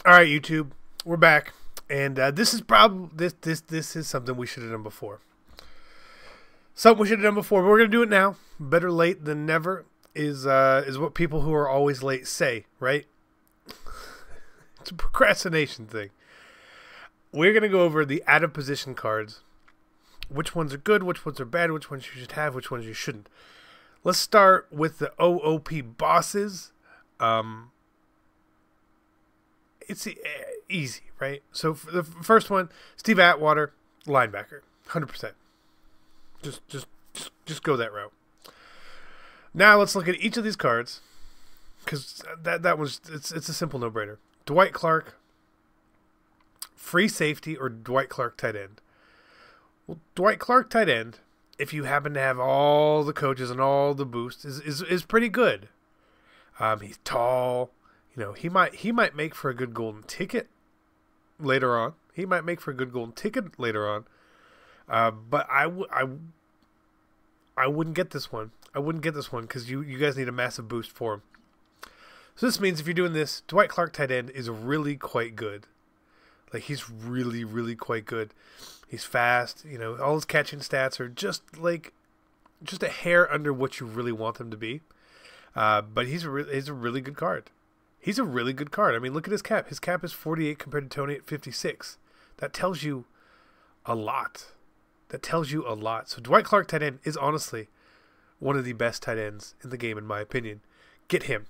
All right, YouTube, we're back, and this is probably this is something we should have done before. Something we should have done before, but we're gonna do it now. Better late than never is what people who are always late say, right? It's a procrastination thing. We're gonna go over the out of position cards. Which ones are good, which ones are bad, which ones you should have, which ones you shouldn't. Let's start with the OOP bosses. It's easy, right? So for the first one, Steve Atwater, linebacker, 100%. Just go that route. Now let's look at each of these cards, because that was it's a simple no-brainer. Dwight Clark, free safety, or Dwight Clark tight end. Well, Dwight Clark tight end, if you happen to have all the coaches and all the boosts, is pretty good. He's tall. You know, he might make for a good golden ticket later on. He might make for a good golden ticket later on. But I wouldn't get this one. I wouldn't get this one because you guys need a massive boost for him. So this means if you're doing this, Dwight Clark tight end is really quite good. Like, he's really, really quite good. He's fast. You know, all his catching stats are just a hair under what you really want them to be. But he's a really good card. He's a really good card. I mean, look at his cap. His cap is 48 compared to Tony at 56. That tells you a lot. That tells you a lot. So Dwight Clark tight end is honestly one of the best tight ends in the game, in my opinion. Get him.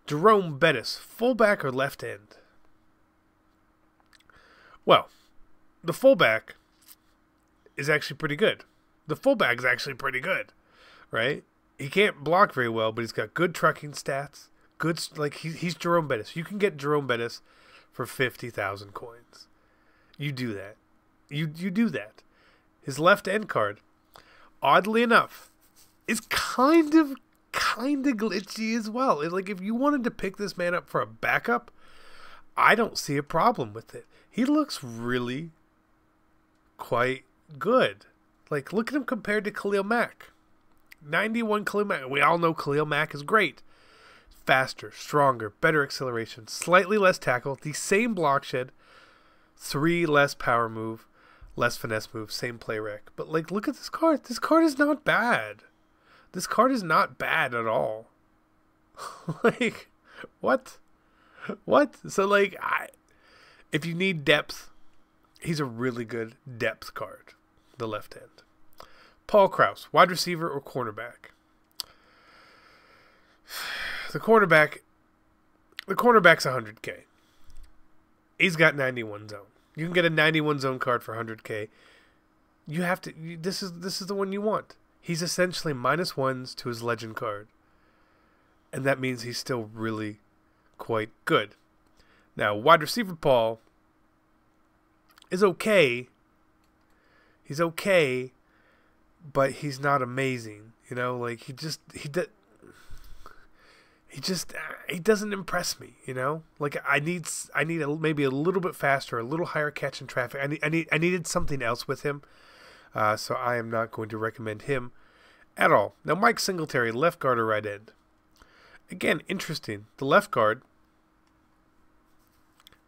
Jerome Bettis, fullback or left end? Well, the fullback is actually pretty good. The fullback is actually pretty good, right? He can't block very well, but he's got good trucking stats. Good, like he's Jerome Bettis. You can get Jerome Bettis for 50,000 coins. You do that. You do that. His left end card, oddly enough, is kind of glitchy as well. It's like, if you wanted to pick this man up for a backup, I don't see a problem with it. He looks really quite good. Like, look at him compared to Khalil Mack. 91 Khalil Mack. We all know Khalil Mack is great. Faster, stronger, better acceleration, slightly less tackle, the same block shed, 3 less power move, less finesse move, same play rec. But, like, look at this card. This card is not bad. This card is not bad at all. Like, what? What? So, like, if you need depth, he's a really good depth card, the left end. Paul Krause, wide receiver or cornerback? The cornerback's 100K. He's got 91 zone. You can get a 91 zone card for 100K. You have to. This is the one you want. He's essentially -1s to his legend card, and that means he's still really quite good. Now, wide receiver Paul is okay. He's okay, but he's not amazing. You know, like he doesn't impress me, you know? Like, I need maybe a little bit faster, a little higher catch in traffic. I needed something else with him. So I am not going to recommend him at all. Now, Mike Singletary, left guard or right end? Again, interesting. The left guard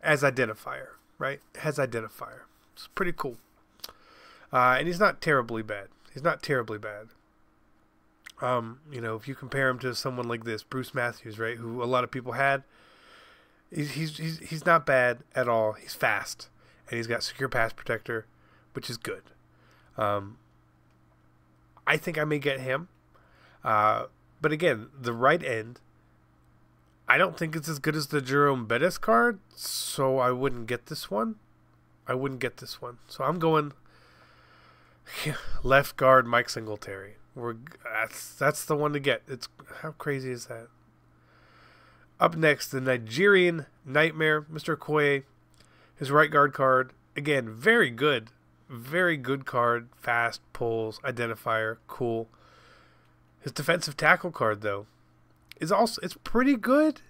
as identifier, right? Has identifier. It's pretty cool. And he's not terribly bad. He's not terribly bad. You know, if you compare him to someone like this, Bruce Matthews, right, who a lot of people had, he's not bad at all. He's fast, and he's got secure pass protector, which is good. I think I may get him, but again, the right end, I don't think it's as good as the Jerome Bettis card, so I wouldn't get this one. So I'm going left guard Mike Singletary. That's the one to get. How crazy is that? Up next, the Nigerian Nightmare, Mr. Okoye. His right guard card, again, very good card. Fast, pulls, identifier, cool. His defensive tackle card, though, it's pretty good.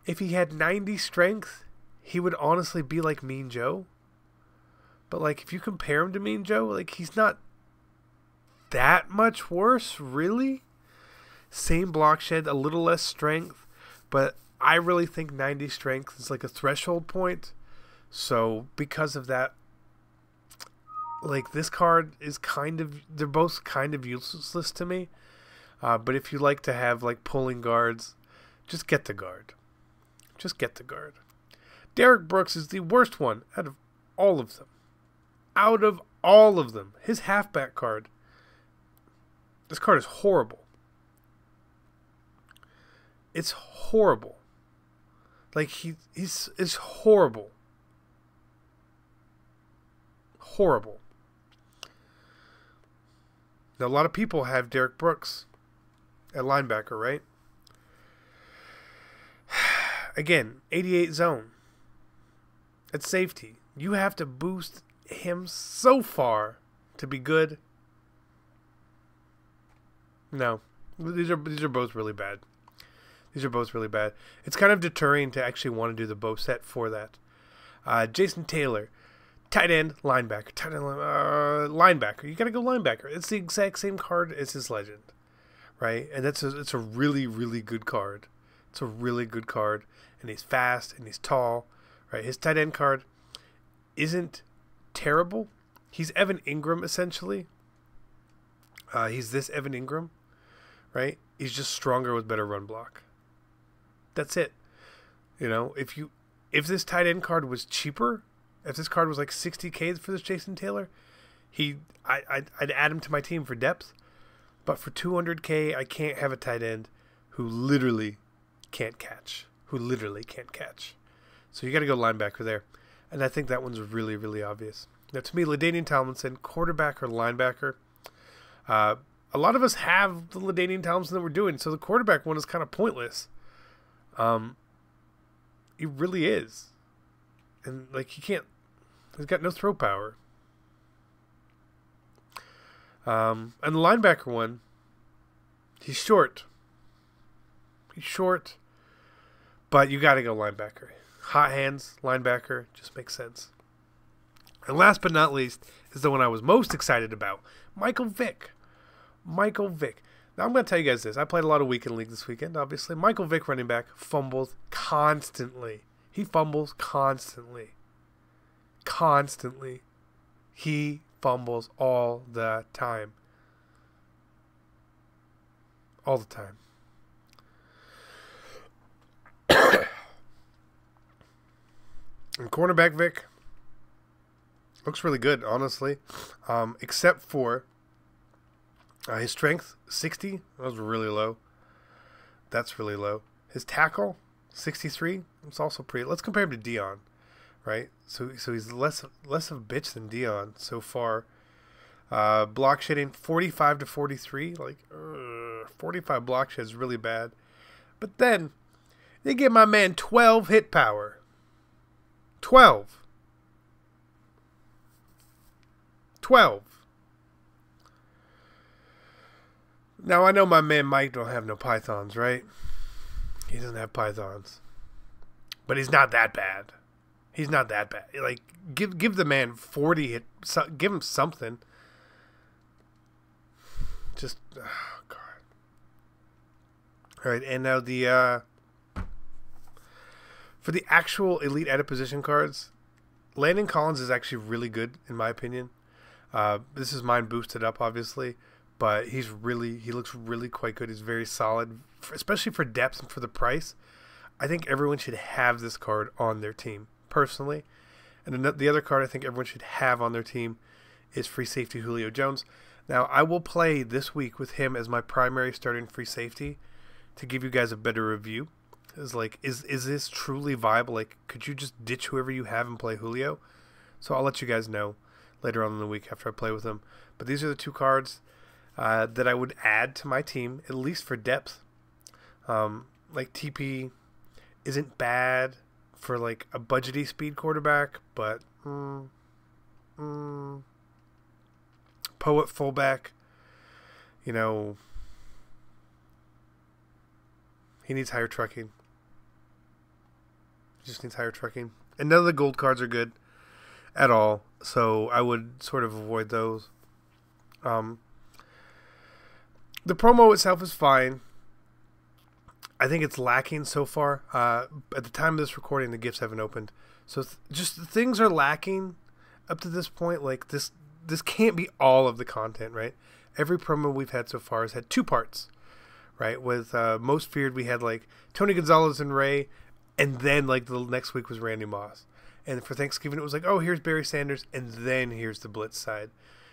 If he had 90 strength, he would honestly be like Mean Joe. But, like, if you compare him to Mean Joe, like, he's not that much worse, really. Same block shed, a little less strength, but I really think 90 strength is like a threshold point. So because of that, like this card is they're both kind of useless to me. But if you like to have like pulling guards, just get the guard. Just get the guard. Derek Brooks is the worst one out of all of them. Out of all of them. His halfback card. This card is horrible. It's horrible. Like he's horrible. Horrible. Now a lot of people have Derek Brooks at linebacker, right? Again, 88 zone. At safety. You have to boost him so far to be good. No. These are both really bad. These are both really bad. It's kind of deterring to actually want to do the bow set for that. Jason Taylor. Tight end, linebacker. Tight end, linebacker. You got to go linebacker. It's the exact same card as his legend. Right? And it's a really, really good card. It's a really good card. And he's fast and he's tall. Right? His tight end card isn't terrible. He's Evan Ingram, essentially. He's this Evan Ingram. Right? He's just stronger with better run block. That's it. You know, if this tight end card was cheaper, if this card was like 60K for this Jason Taylor, I'd add him to my team for depth. But for 200K, I can't have a tight end who literally can't catch. So you got to go linebacker there. And I think that one's really, really obvious. Now, to me, LaDainian Tomlinson, quarterback or linebacker. A lot of us have the LaDainian Tomlinson that we're doing, so the quarterback one is kind of pointless. He really is. And, like, he's got no throw power. And the linebacker one, he's short. But you got to go linebacker. Hot hands, linebacker, just makes sense. And last but not least is the one I was most excited about, Michael Vick. Now I'm going to tell you guys this. I played a lot of weekend league this weekend, obviously. Michael Vick, running back, fumbles constantly. He fumbles constantly. He fumbles all the time. All the time. And cornerback Vic looks really good, honestly. Except for his strength, 60. That was really low. That's really low. His tackle, 63. It's also pretty. Let's compare him to Dion, right? So he's less of a bitch than Dion so far. Block shedding, 45 to 43. Like, 45 block shed is really bad. But then they give my man 12 hit power. 12. Now, I know my man Mike don't have no pythons, right? He doesn't have pythons. But he's not that bad. Like, give the man 40 hit. Give him something. Just, oh, God. All right, and now for the actual elite edit position cards, Landon Collins is actually really good, in my opinion. This is mine boosted up, obviously. But he looks really quite good. He's very solid, especially for depth and for the price. I think everyone should have this card on their team, personally. And the other card I think everyone should have on their team is free safety Julio Jones. Now, I will play this week with him as my primary starting free safety to give you guys a better review. Is this truly viable? Like, could you just ditch whoever you have and play Julio? So I'll let you guys know later on in the week after I play with him. But these are the two cards that I would add to my team, at least for depth. Like TP isn't bad for like a budgety speed quarterback, but Poet fullback, you know, he needs higher trucking. He just needs higher trucking. And none of the gold cards are good at all, so I would sort of avoid those. The promo itself is fine. I think it's lacking so far. At the time of this recording, the gifts haven't opened, so just things are lacking up to this point. Like this can't be all of the content, right? Every promo we've had so far has had 2 parts, right? With Most Feared, we had like Tony Gonzalez and Ray, and then like the next week was Randy Moss. And for Thanksgiving, it was like, oh, here's Barry Sanders, and then here's the Blitz side.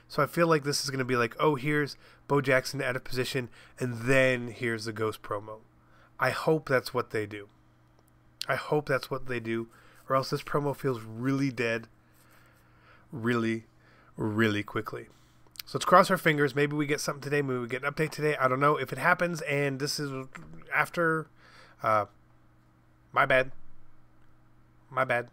So I feel like this is going to be like, oh, here's Bo Jackson out of position, and then here's the Ghost promo. I hope that's what they do. I hope that's what they do, or else this promo feels really dead really, really quickly. So let's cross our fingers. Maybe we get something today. Maybe we get an update today. I don't know. If it happens and this is after, my bad. My bad.